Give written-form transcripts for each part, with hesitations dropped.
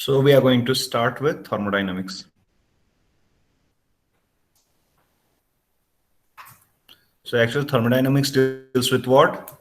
So we are going to start with thermodynamics. So actually thermodynamics deals with what?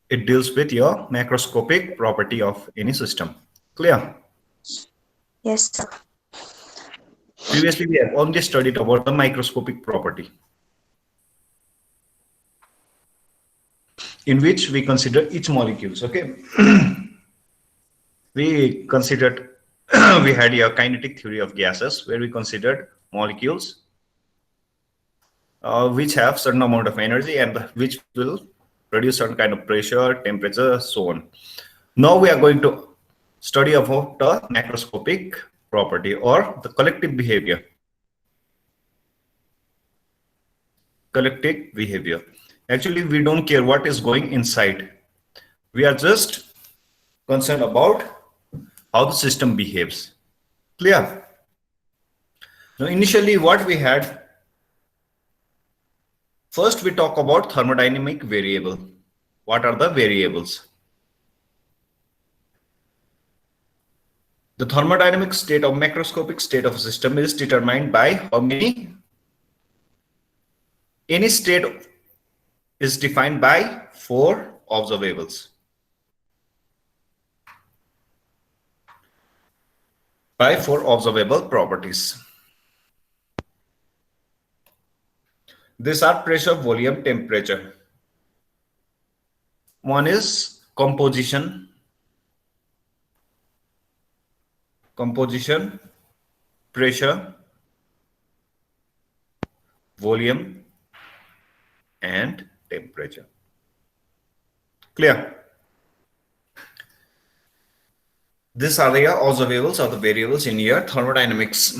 It deals with your macroscopic property of any system. Clear? Yes, sir. Previously we have only studied about the microscopic property, in which we consider each molecules. Okay. We considered we had a kinetic theory of gases where we considered molecules which have certain amount of energy and which will produce certain kind of pressure, temperature, so on. Now we are going to study about the macroscopic property or the collective behavior. Collective behavior. Actually, we don't care what is going inside. We are just concerned about how the system behaves. Clear? Now, initially, what we had, first we talk about thermodynamic variable. What are the variables? The thermodynamic state or macroscopic state of a system is determined by how many. Any state is defined by 4 observables. By 4 observable properties. These are pressure, volume, temperature. One is composition, pressure, volume, and temperature. Clear? These are the observables or the variables in your thermodynamics.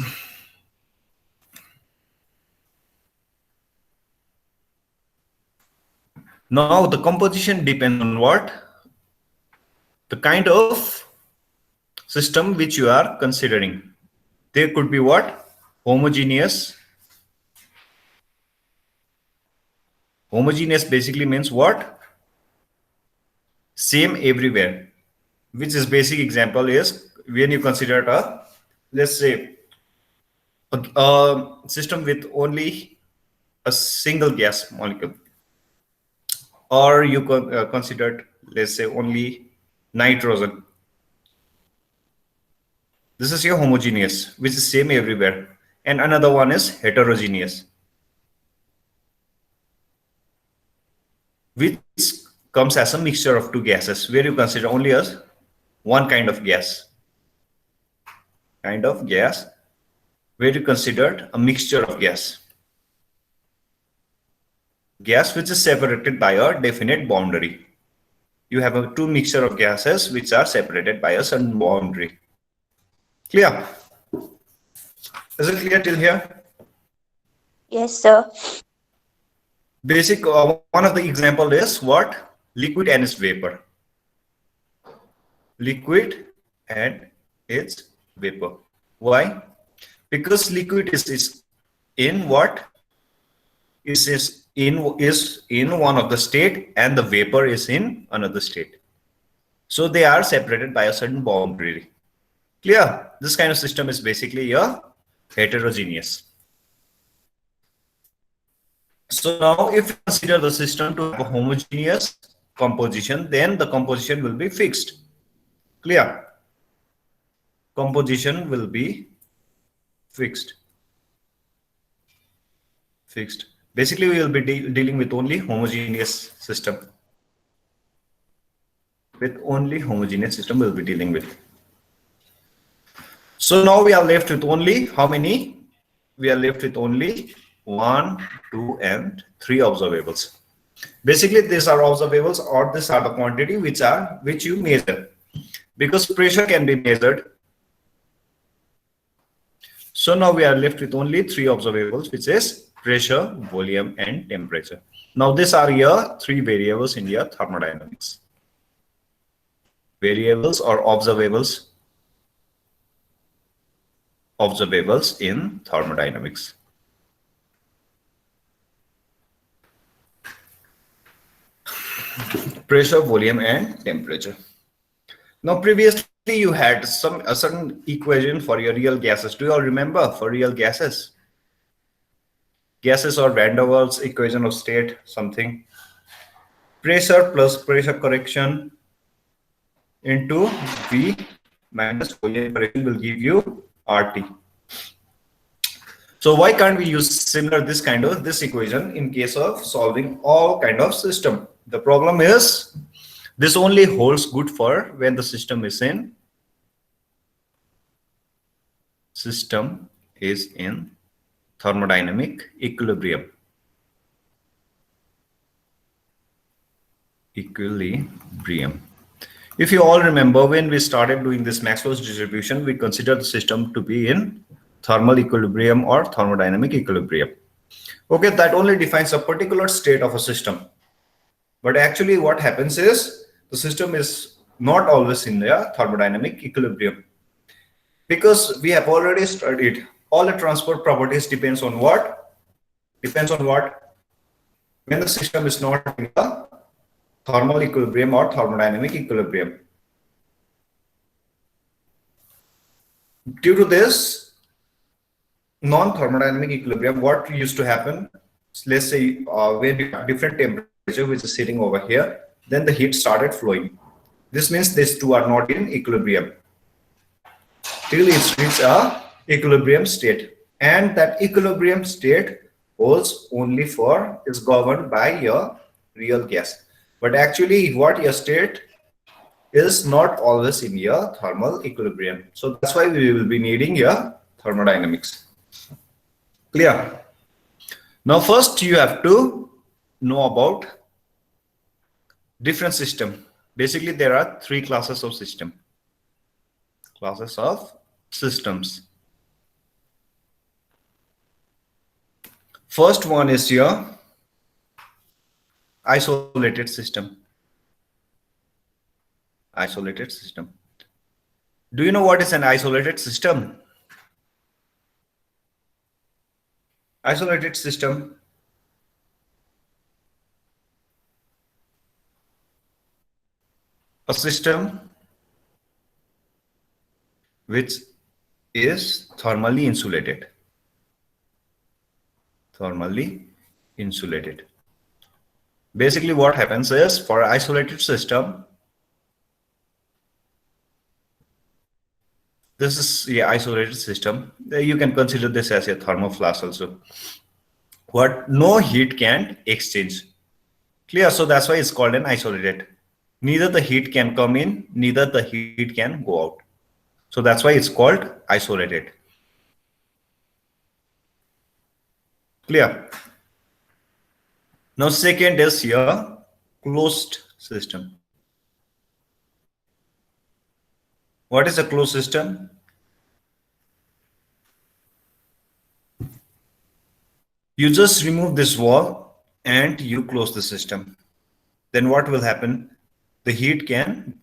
Now the composition depends on what? The kind of system which you are considering. There could be what? Homogeneous. Homogeneous basically means what? Same everywhere. Which is basic example is when you consider a, let's say, a system with only a single gas molecule, or you considered, let's say, only nitrogen. This is your homogeneous, which is same everywhere, and another one is heterogeneous, which comes as a mixture of 2 gases, where you consider only as one kind of gas, where you considered a mixture of gas which is separated by a definite boundary. You have a 2 mixture of gases which are separated by a certain boundary. Clear? Is it clear till here? Yes, sir. Basic one of the example is what? Liquid and its vapor. Liquid and its vapor. Why? Because liquid is in what? Is in one of the state and the vapor is in another state. So they are separated by a certain boundary. Clear? This kind of system is basically a heterogeneous. So now if you consider the system to have a homogeneous composition, then the composition will be fixed. Clear? Composition will be fixed. Basically, we will be dealing with only homogeneous system. With only homogeneous system we'll be dealing with. So now we are left with only how many? We are left with only 1, 2, and 3 observables. Basically, these are observables, or these are the quantity which you measure, because pressure can be measured. So now we are left with only 3 observables, which is pressure, volume, and temperature. Now these are your 3 variables in your thermodynamics. Variables or observables in thermodynamics. Pressure, volume, and temperature. Now, previously you had a certain equation for your real gases. Do you all remember for real gases? Gases or van der Waals equation of state, something. Pressure plus pressure correction into V minus Fourier correction will give you RT. So why can't we use similar this equation in case of solving all kind of system? The problem is this only holds good for when the system is in thermodynamic equilibrium. If you all remember, when we started doing this Maxwell's distribution, we considered the system to be in thermal equilibrium or thermodynamic equilibrium. Okay, that only defines a particular state of a system. But actually what happens is the system is not always in the thermodynamic equilibrium. Because we have already studied all the transport properties depends on what? Depends on what? When the system is not in the thermal equilibrium or thermodynamic equilibrium. Due to this non-thermodynamic equilibrium, what used to happen? Let's say when you have different temperature which is sitting over here, then the heat started flowing. This means these two are not in equilibrium till it reaches a equilibrium state, and that equilibrium state holds only for is governed by your real gas. But actually, what your state is not always in your thermal equilibrium. So that's why we will be needing your thermodynamics. Clear? Now, first you have to know about different system. Basically, there are three classes of system. Classes of systems. First one is your isolated system. Isolated system. Do you know what is an isolated system? Isolated system. A system which is thermally insulated. Thermally insulated. Basically, what happens is for isolated system, this is the isolated system. You can consider this as a thermoflash also. What no heat can exchange. Clear? So that's why it's called an isolated. Neither the heat can come in, neither the heat can go out. So that's why it's called isolated. Clear? Now second is your closed system. What is a closed system? You just remove this wall and you close the system. Then what will happen? The heat can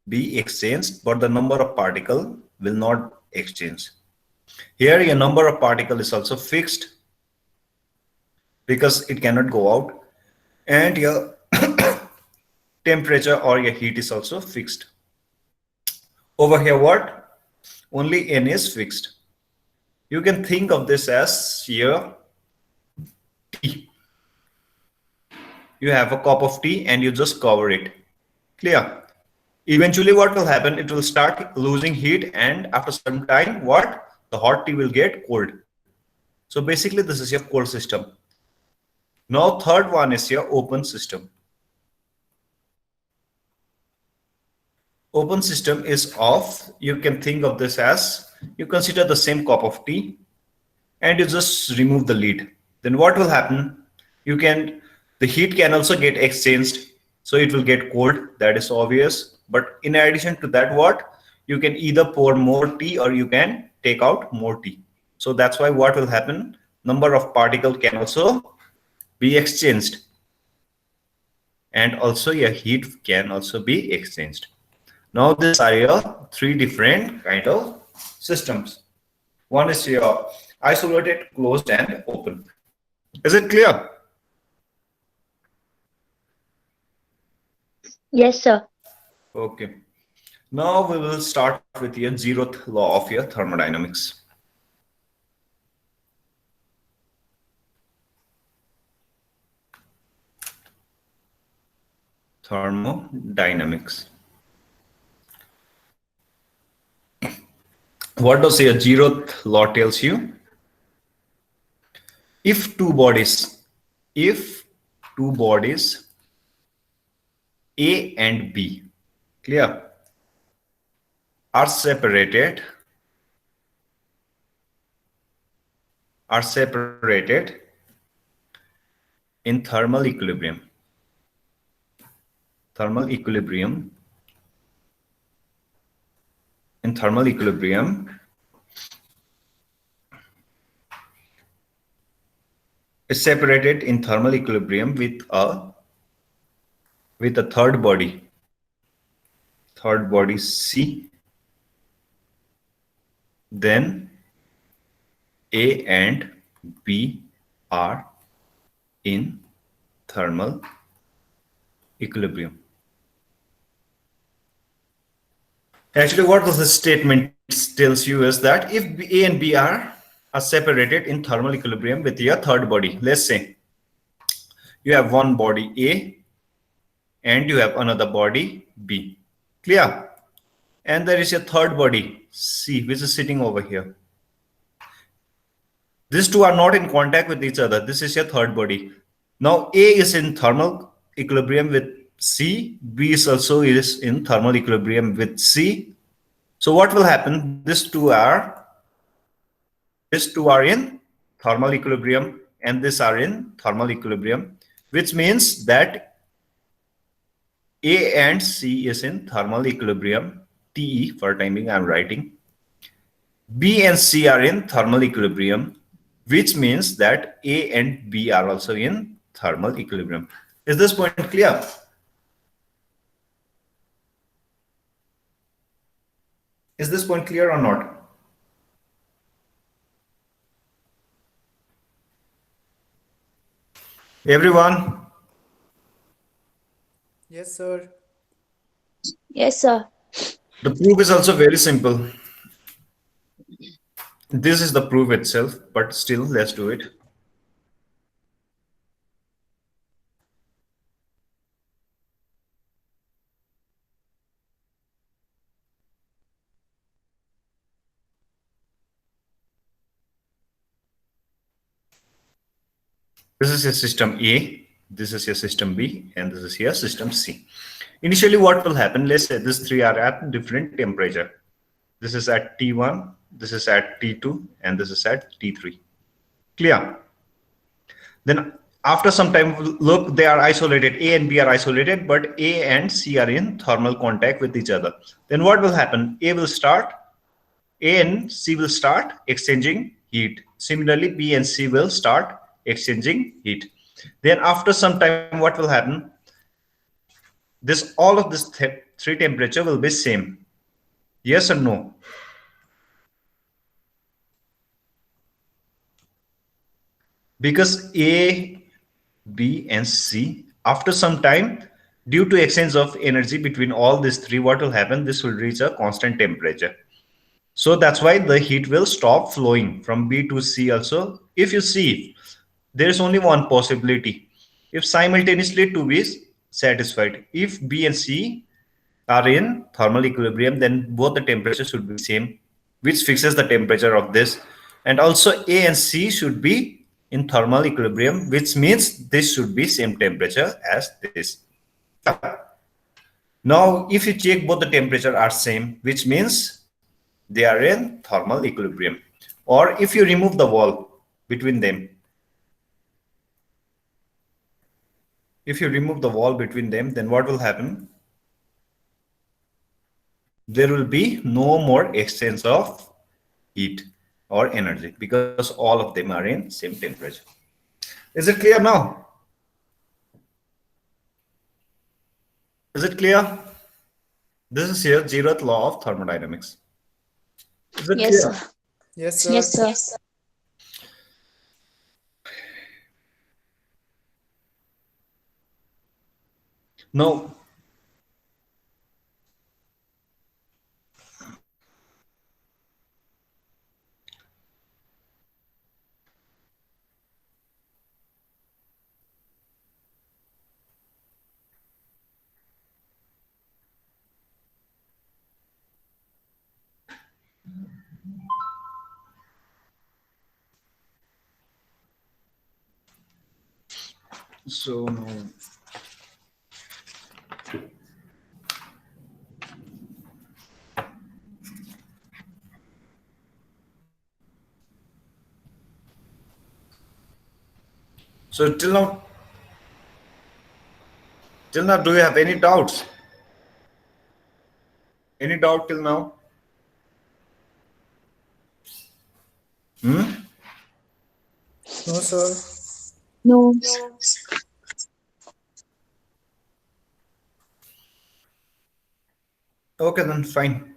be exchanged, but the number of particle will not exchange. Here your number of particle is also fixed because it cannot go out, and your temperature or your heat is also fixed. Over here what? Only N is fixed. You can think of this as your tea. You have a cup of tea and you just cover it. Clear? Eventually what will happen? It will start losing heat, and after some time what? The hot tea will get cold. So basically this is your cold system. Now third one is your open system. Open system is off. You can think of this as you consider the same cup of tea and you just remove the lid. Then what will happen? The heat can also get exchanged, so it will get cold. That is obvious. But in addition to that, what? You can either pour more tea or you can take out more tea. So that's why what will happen? Number of particles can also be exchanged, and also your heat can also be exchanged. Now these are your three different kind of systems. One is your isolated, closed, and open. Is it clear? Yes, sir. Okay. Now we will start with your zeroth law of your thermodynamics. Thermodynamics. What does your zeroth law tells you? If two bodies, if two bodies A and B, clear, are separated in thermal equilibrium in thermal equilibrium is separated in thermal equilibrium with a third body C, then A and B are in thermal equilibrium. Actually, what does this statement tells you is that if A and B are separated in thermal equilibrium with your third body, let's say you have one body A and you have another body B. Clear? And there is a third body C which is sitting over here. These two are not in contact with each other. This is your third body. Now A is in thermal equilibrium with C. B is also is in thermal equilibrium with C. So what will happen? These two are in thermal equilibrium and these are in thermal equilibrium, which means that A and C is in thermal equilibrium. TE for timing I'm writing. B and C are in thermal equilibrium, which means that A and B are also in thermal equilibrium. Is this point clear? Is this point clear or not? Everyone, Yes, sir. Yes, sir. the proof is also very simple. This is the proof itself, but still, let's do it. This is your system A, this is your system B, and this is your system C. Initially, what will happen? Let's say these three are at different temperature. This is at T1, this is at T2, and this is at T3. Clear? Then after some time, look, they are isolated. A and B are isolated, but A and C are in thermal contact with each other. Then what will happen? A and C will start exchanging heat. Similarly, B and C will start exchanging heat. Then after some time, what will happen? All of this three temperature will be same. Yes or no? Because A, B, and C, after some time, due to exchange of energy between all these three, what will happen? This will reach a constant temperature. So that's why the heat will stop flowing from B to C also. If you see, there is only one possibility. If simultaneously two is satisfied, if B and C are in thermal equilibrium, then both the temperature should be same, which fixes the temperature of this. And also A and C should be in thermal equilibrium, which means this should be same temperature as this. Clear? Now, if you check both the temperature are same, which means they are in thermal equilibrium. Or if you remove the wall between them, if you remove the wall between them, then what will happen? There will be no more exchange of heat or energy because all of them are in same temperature. Is it clear now? Is it clear? This is here zeroth law of thermodynamics. Is it Yes, clear? sir. Yes, Yes, sir. sir. Now, So now, so till now, do you have any doubts? Any doubt till now? Hmm? No, sir. No. Okay, then fine.